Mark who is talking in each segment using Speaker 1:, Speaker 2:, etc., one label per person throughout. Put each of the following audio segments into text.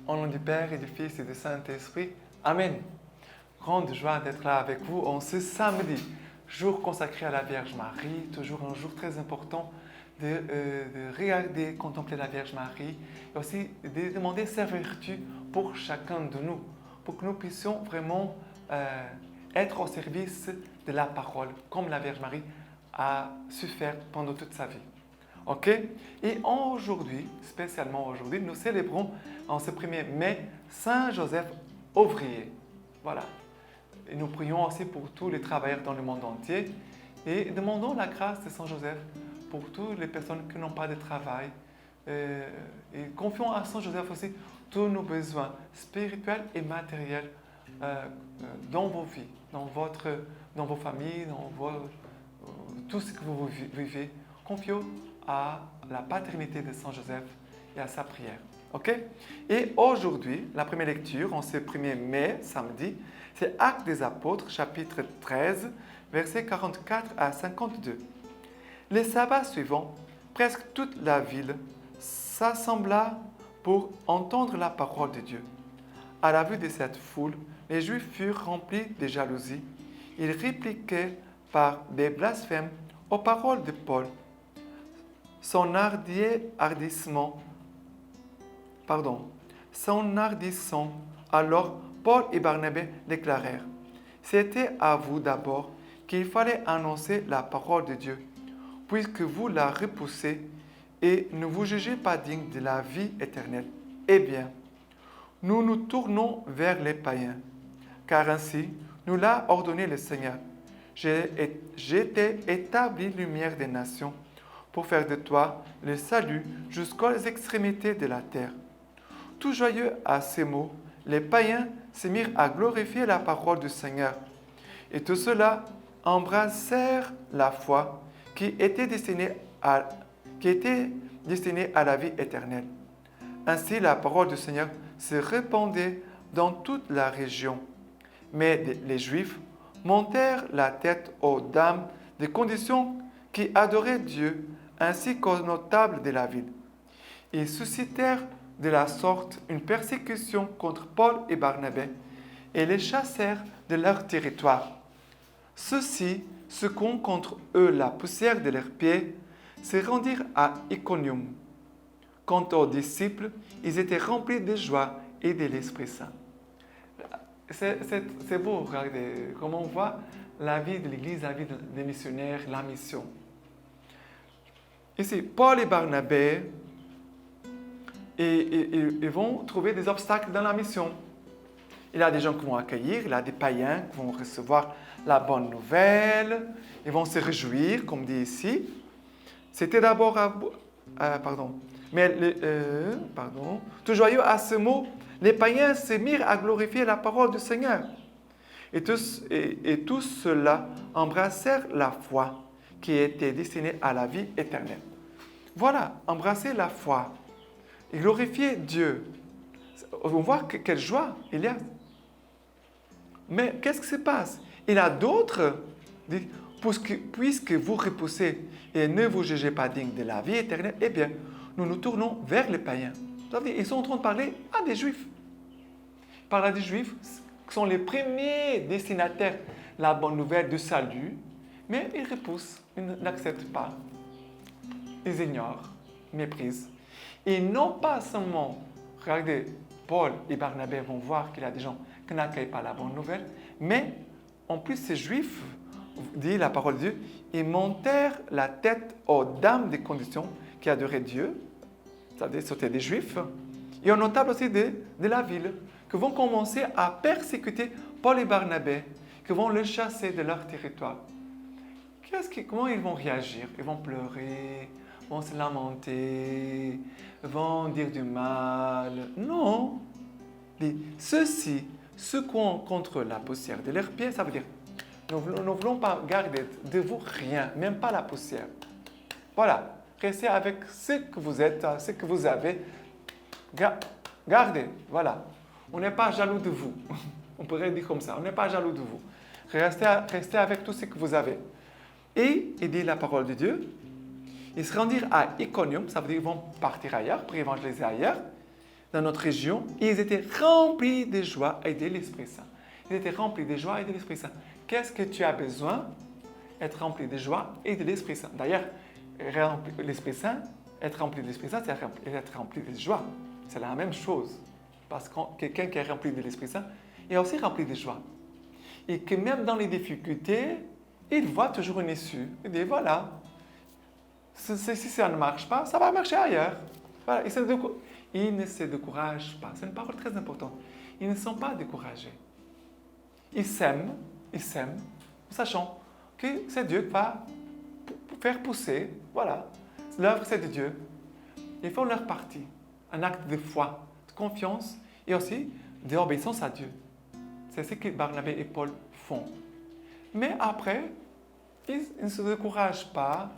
Speaker 1: Au nom du Père et du Fils et du Saint-Esprit. Amen. Grande joie d'être là avec vous en ce samedi, jour consacré à la Vierge Marie, toujours un jour très important de regarder, contempler la Vierge Marie et aussi de demander sa vertu pour chacun de nous, pour que nous puissions vraiment être au service de la parole, comme la Vierge Marie a su faire pendant toute sa vie. Ok? Et aujourd'hui, spécialement aujourd'hui, nous célébrons en ce 1er mai Saint Joseph ouvrier. Voilà. Et nous prions aussi pour tous les travailleurs dans le monde entier et demandons la grâce de Saint Joseph pour toutes les personnes qui n'ont pas de travail. Et confions à Saint Joseph aussi tous nos besoins spirituels et matériels dans vos vies, dans vos familles, tout ce que vous vivez. Confions à la paternité de Saint Joseph et à sa prière. Ok? Et aujourd'hui, la première lecture, en ce 1er mai, samedi, c'est Actes des Apôtres, chapitre 13, versets 44 à 52. Les sabbats suivants, presque toute la ville s'assembla pour entendre la parole de Dieu. À la vue de cette foule, les Juifs furent remplis de jalousie. Ils répliquaient par des blasphèmes aux paroles de Paul. S'enhardissant, alors Paul et Barnabé déclarèrent: « C'était à vous d'abord qu'il fallait annoncer la parole de Dieu, puisque vous la repoussez et ne vous jugez pas digne de la vie éternelle. Eh bien, nous nous tournons vers les païens, car ainsi nous l'a ordonné le Seigneur. J'ai été établi lumière des nations pour faire de toi le salut jusqu'aux extrémités de la terre. » Tout joyeux à ces mots, les païens se mirent à glorifier la parole du Seigneur. Et tout cela embrassèrent la foi qui était destinée à la vie éternelle. Ainsi, la parole du Seigneur se répandait dans toute la région. Mais les Juifs montèrent la tête aux dames de condition qui adoraient Dieu, ainsi qu'aux notables de la ville. Ils suscitèrent de la sorte une persécution contre Paul et Barnabé et les chassèrent de leur territoire. Ceux-ci, secouant contre eux la poussière de leurs pieds, se rendirent à Iconium. Quant aux disciples, ils étaient remplis de joie et de l'Esprit Saint. C'est beau, regardez, comment on voit la vie de l'Église, la vie des missionnaires, la mission. Ici, Paul et Barnabé, ils vont trouver des obstacles dans la mission. Il y a des gens qui vont accueillir, il y a des païens qui vont recevoir la bonne nouvelle, ils vont se réjouir, comme dit ici. C'était d'abord tout joyeux à ce mot, les païens se mirent à glorifier la parole du Seigneur. Et tous ceux-là embrassèrent la foi qui était destinée à la vie éternelle. Voilà, embrasser la foi et glorifier Dieu. On voit quelle joie il y a. Mais qu'est-ce qui se passe? Il y a d'autres, puisque vous repoussez et ne vous jugez pas digne de la vie éternelle, eh bien, nous nous tournons vers les païens. Ils sont en train de parler à des Juifs. Ils parlent à des Juifs qui sont les premiers destinataires de la bonne nouvelle du salut, mais ils repoussent, ils n'acceptent pas. Ils ignorent, méprisent. Et non pas seulement, regardez, Paul et Barnabé vont voir qu'il y a des gens qui n'accueillent pas la bonne nouvelle, mais en plus ces Juifs, dit la parole de Dieu, ils montèrent la tête aux dames des conditions qui adoraient Dieu, c'est-à-dire c'était des Juifs, et aux notables aussi de la ville, qui vont commencer à persécuter Paul et Barnabé, qui vont les chasser de leur territoire. Comment ils vont réagir? Ils vont pleurer, vont se lamenter, vont dire du mal. Non. Ceux-ci, secouant contre la poussière de leurs pieds, ça veut dire, nous ne voulons pas garder de vous rien, même pas la poussière. Voilà. Restez avec ce que vous êtes, ce que vous avez. Gardez, voilà. On n'est pas jaloux de vous. On pourrait dire comme ça, on n'est pas jaloux de vous. Restez avec tout ce que vous avez. Et il dit la parole de Dieu, ils se rendirent à Iconium, ça veut dire qu'ils vont partir ailleurs pour évangéliser ailleurs. dans notre région, ils étaient remplis de joie et de l'Esprit Saint. Ils étaient remplis de joie et de l'Esprit Saint. Qu'est-ce que tu as besoin? Être rempli de joie et de l'Esprit Saint. D'ailleurs, l'Esprit Saint, être rempli de l'Esprit Saint, c'est être rempli de joie. C'est la même chose. Parce que quelqu'un qui est rempli de l'Esprit Saint est aussi rempli de joie. Et que même dans les difficultés, il voit toujours une issue. Il dit, voilà, si ça ne marche pas, ça va marcher ailleurs. Voilà. Ils ne se découragent pas. C'est une parole très importante. Ils ne sont pas découragés. Ils s'aiment, sachant que c'est Dieu qui va faire pousser. Voilà. L'œuvre, c'est de Dieu. Ils font leur partie. Un acte de foi, de confiance et aussi d'obéissance à Dieu. C'est ce que Barnabé et Paul font. Mais après, ils ne se découragent pas.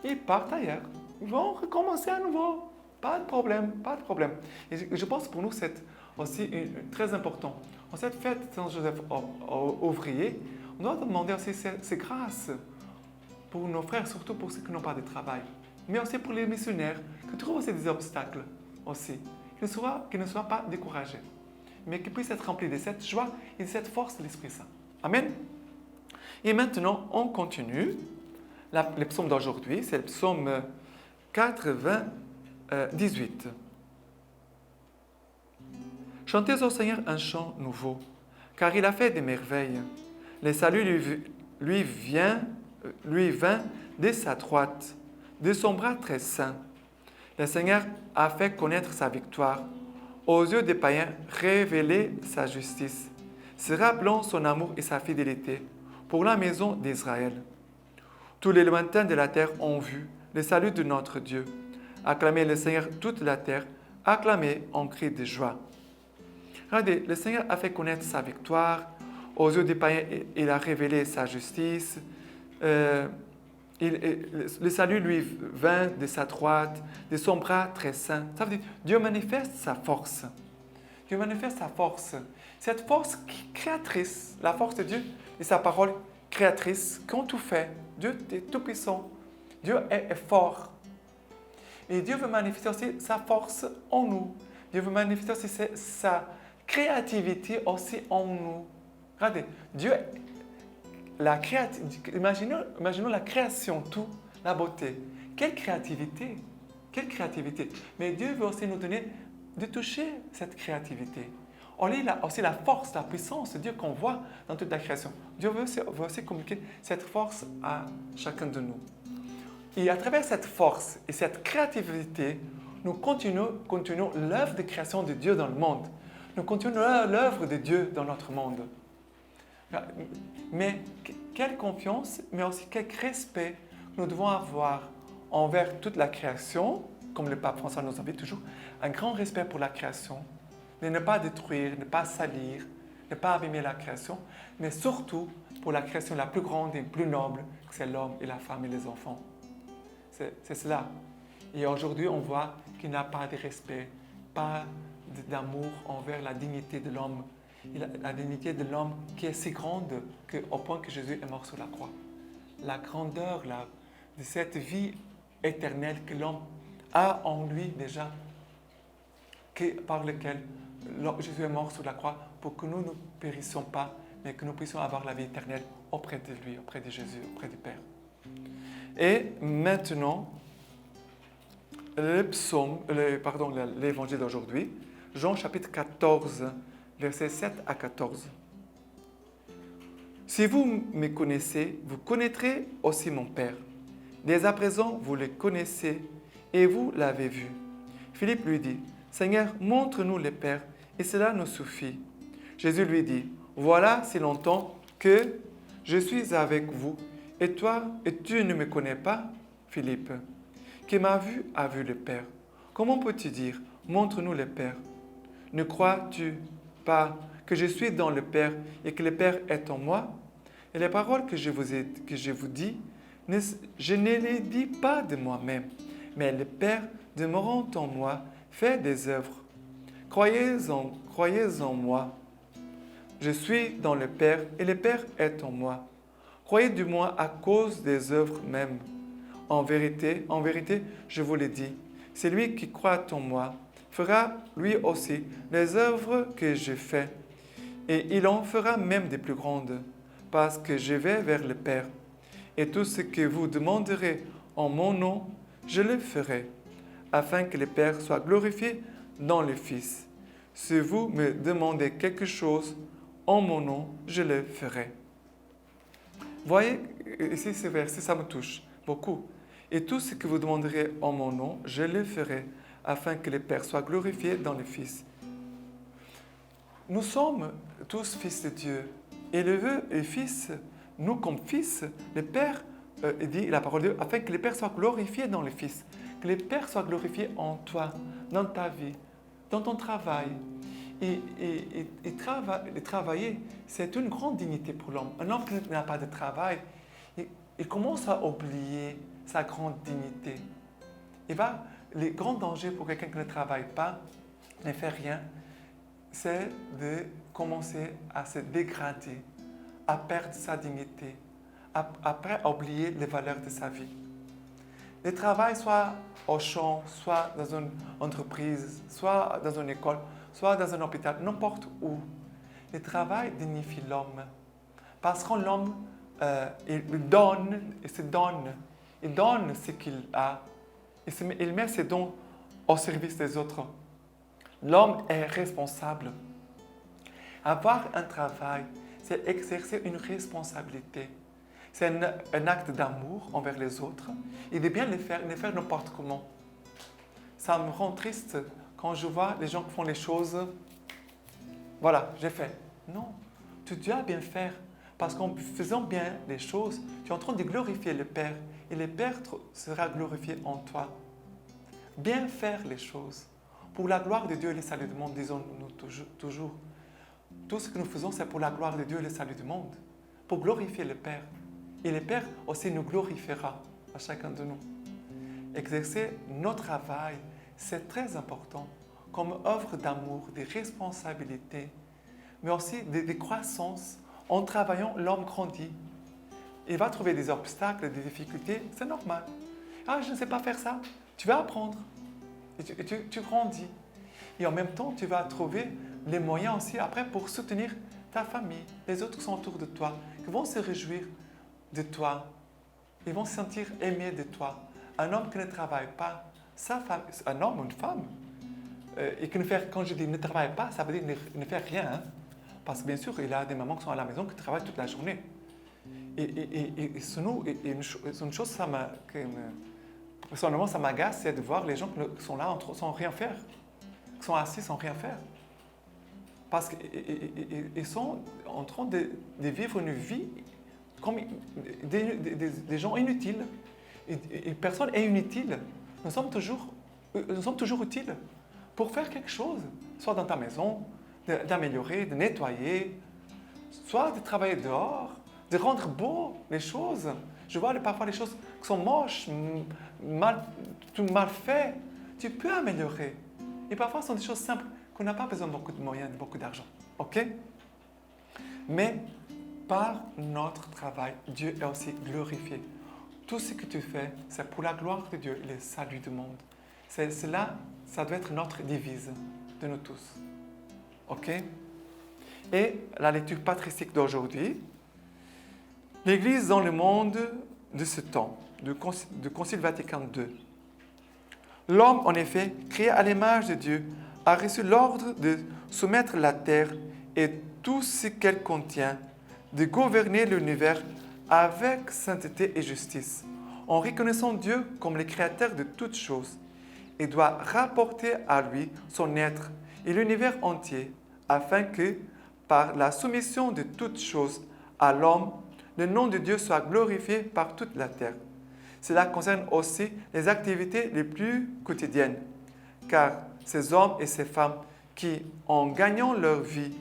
Speaker 1: Ils partent ailleurs. Ils vont recommencer à nouveau. Pas de problème, pas de problème. Et je pense pour nous, c'est aussi très important. En cette fête Saint-Joseph ouvrier, on doit demander aussi ces grâces pour nos frères, surtout pour ceux qui n'ont pas de travail. Mais aussi pour les missionnaires, qui trouvent aussi des obstacles aussi. Qu'ils ne soient pas découragés, mais qu'ils puissent être remplis de cette joie et de cette force de l'Esprit Saint. Amen. Et maintenant, on continue. Le psaume d'aujourd'hui, c'est le psaume 98. Chantez au Seigneur un chant nouveau, car il a fait des merveilles. Le salut lui vint de sa droite, de son bras très saint. Le Seigneur a fait connaître sa victoire. Aux yeux des païens, révéler sa justice. Se rappelant son amour et sa fidélité pour la maison d'Israël. Tous les lointains de la terre ont vu le salut de notre Dieu. Acclamez le Seigneur toute la terre, acclamez en cri de joie. Regardez, le Seigneur a fait connaître sa victoire. Aux yeux des païens, il a révélé sa justice. Le salut lui vint de sa droite, de son bras très saint. Ça veut dire, Dieu manifeste sa force. Dieu manifeste sa force. Cette force créatrice, la force de Dieu et sa parole créatrice, qui ont tout fait. Dieu est tout puissant. Dieu est fort. Et Dieu veut manifester aussi sa force en nous. Dieu veut manifester aussi sa créativité aussi en nous. Regardez, Dieu, imaginons la création, tout, la beauté. Quelle créativité! Quelle créativité! Mais Dieu veut aussi nous donner de toucher cette créativité. On lit aussi la force, la puissance de Dieu qu'on voit dans toute la création. Dieu veut aussi communiquer cette force à chacun de nous. Et à travers cette force et cette créativité, nous continuons l'œuvre de création de Dieu dans le monde. Nous continuons l'œuvre de Dieu dans notre monde. Mais quelle confiance, mais aussi quel respect nous devons avoir envers toute la création, comme le pape François nous invite toujours, un grand respect pour la création, de ne pas détruire, ne pas salir, ne pas abîmer la création, mais surtout pour la création la plus grande et plus noble, que c'est l'homme et la femme et les enfants. C'est cela. Et aujourd'hui, on voit qu'il n'y a pas de respect, pas d'amour envers la dignité de l'homme. La dignité de l'homme qui est si grande au point que Jésus est mort sur la croix. La grandeur de cette vie éternelle que l'homme a en lui déjà, par lequel Jésus est mort sur la croix pour que nous ne périssions pas, mais que nous puissions avoir la vie éternelle auprès de lui, auprès de Jésus, auprès du Père. Et maintenant, l'évangile d'aujourd'hui, Jean chapitre 14, versets 7 à 14. Si vous me connaissez, vous connaîtrez aussi mon Père. Dès à présent, vous le connaissez et vous l'avez vu. Philippe lui dit, Seigneur, montre-nous le Père et cela nous suffit. Jésus lui dit, voilà si longtemps que je suis avec vous et tu ne me connais pas, Philippe. Qui m'a vu a vu le Père. Comment peux-tu dire, montre-nous le Père? Ne crois-tu pas que je suis dans le Père et que le Père est en moi? Et les paroles que je vous dis, je ne les dis pas de moi-même, mais le Père demeurant en moi fait des œuvres. Croyez en moi. Je suis dans le Père et le Père est en moi. Croyez du moins à cause des œuvres mêmes. En vérité, je vous le dis, celui qui croit en moi fera lui aussi les œuvres que j'ai faites, et il en fera même des plus grandes, parce que je vais vers le Père. Et tout ce que vous demanderez en mon nom, je le ferai, afin que le Père soit glorifié dans le Fils. Si vous me demandez quelque chose en mon nom, je le ferai. Voyez, ici, ce verset, ça me touche beaucoup. Et tout ce que vous demanderez en mon nom, je le ferai, afin que le Père soit glorifié dans le Fils. Nous sommes tous fils de Dieu. Et le Fils, nous comme fils, le Père, dit la parole de Dieu, afin que le Père soit glorifié dans le Fils. Que le Père soit glorifié en toi, dans ta vie, dans ton travail. Et travailler, c'est une grande dignité pour l'homme. Un homme qui n'a pas de travail, il commence à oublier sa grande dignité. Les grands dangers pour quelqu'un qui ne travaille pas, ne fait rien, c'est de commencer à se dégrader, à perdre sa dignité, après à oublier les valeurs de sa vie. Le travail, soit au champ, soit dans une entreprise, soit dans une école, soit dans un hôpital, n'importe où. Le travail dignifie l'homme. Parce que l'homme, il donne, il se donne. Il donne ce qu'il a. Il met ses dons au service des autres. L'homme est responsable. Avoir un travail, c'est exercer une responsabilité. C'est un acte d'amour envers les autres et de bien le faire n'importe comment. Ça me rend triste quand je vois les gens qui font les choses. Voilà, j'ai fait. Non, tu dois bien faire. Parce qu'en faisant bien les choses, tu es en train de glorifier le Père. Et le Père sera glorifié en toi. Bien faire les choses. Pour la gloire de Dieu et le salut du monde, disons-nous toujours. Tout ce que nous faisons, c'est pour la gloire de Dieu et le salut du monde. Pour glorifier le Père. Et le Père aussi nous glorifiera à chacun de nous. Exercer notre travail, c'est très important. Comme œuvre d'amour, de responsabilité, mais aussi de croissance. En travaillant, l'homme grandit. Il va trouver des obstacles, des difficultés, c'est normal. Ah, je ne sais pas faire ça. Tu vas apprendre. Et tu grandis. Et en même temps, tu vas trouver les moyens aussi après pour soutenir ta famille, les autres qui sont autour de toi, qui vont se réjouir de toi. Ils vont se sentir aimés de toi. Un homme qui ne travaille pas, sa femme, un homme ou une femme, et qui ne fait, quand je dis ne travaille pas, ça veut dire ne fait rien. Hein? Parce que bien sûr, il y a des mamans qui sont à la maison qui travaillent toute la journée. Et une chose personnellement, ça m'agace, c'est de voir les gens qui sont là sans rien faire, qui sont assis sans rien faire. Parce qu'ils sont en train de vivre une vie comme des gens inutiles. Et personne n'est inutile. Nous sommes toujours utiles pour faire quelque chose, soit dans ta maison, d'améliorer, de nettoyer, soit de travailler dehors, de rendre beau les choses. Je vois parfois les choses qui sont moches, mal faites. Tu peux améliorer. Et parfois, ce sont des choses simples qu'on n'a pas besoin de beaucoup de moyens, de beaucoup d'argent. OK? Mais par notre travail, Dieu est aussi glorifié. Tout ce que tu fais, c'est pour la gloire de Dieu et le salut du monde. Cela, ça doit être notre devise de nous tous. OK? Et la lecture patristique d'aujourd'hui, l'Église dans le monde de ce temps, du Concile Vatican II. L'homme, en effet, créé à l'image de Dieu, a reçu l'ordre de soumettre la terre et tout ce qu'elle contient, de gouverner l'univers avec sainteté et justice, en reconnaissant Dieu comme le créateur de toutes choses, et doit rapporter à lui son être et l'univers entier, afin que, par la soumission de toutes choses à l'homme, le nom de Dieu soit glorifié par toute la terre. Cela concerne aussi les activités les plus quotidiennes, car ces hommes et ces femmes qui, en gagnant leur vie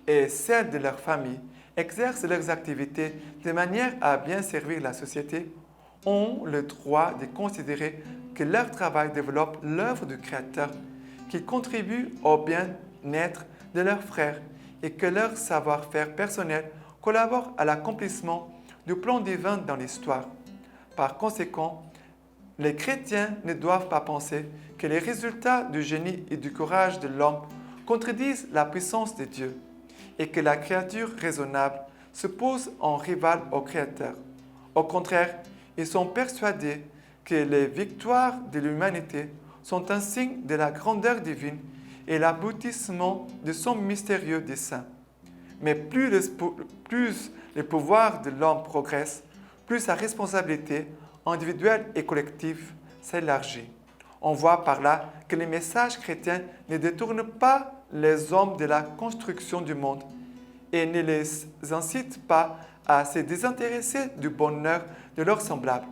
Speaker 1: et celle de leur famille, exercent leurs activités de manière à bien servir la société, ont le droit de considérer que leur travail développe l'œuvre du Créateur, qui contribue au bien-être de leurs frères et que leur savoir-faire personnel collabore à l'accomplissement du plan divin dans l'histoire. Par conséquent, Les chrétiens ne doivent pas penser que les résultats du génie et du courage de l'homme contredisent la puissance de Dieu et que la créature raisonnable se pose en rival au Créateur. Au contraire, ils sont persuadés que les victoires de l'humanité sont un signe de la grandeur divine et l'aboutissement de son mystérieux dessein. Mais plus le pouvoir de l'homme progresse, plus sa responsabilité individuelle et collective s'élargit. On voit par là que les messages chrétiens ne détournent pas les hommes de la construction du monde et ne les incitent pas à se désintéresser du bonheur de leurs semblables.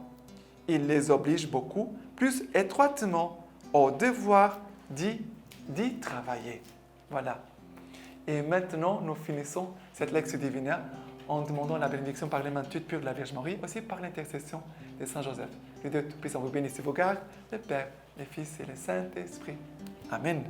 Speaker 1: Ils les obligent beaucoup plus étroitement au devoir d'y travailler. Voilà. Et maintenant, nous finissons cette lecture divina en demandant la bénédiction par les mains toutes pures de la Vierge Marie, aussi par l'intercession de Saint Joseph. Que Dieu Tout-Puissant vous bénisse et vous garde, le Père, le Fils et le Saint-Esprit. Amen.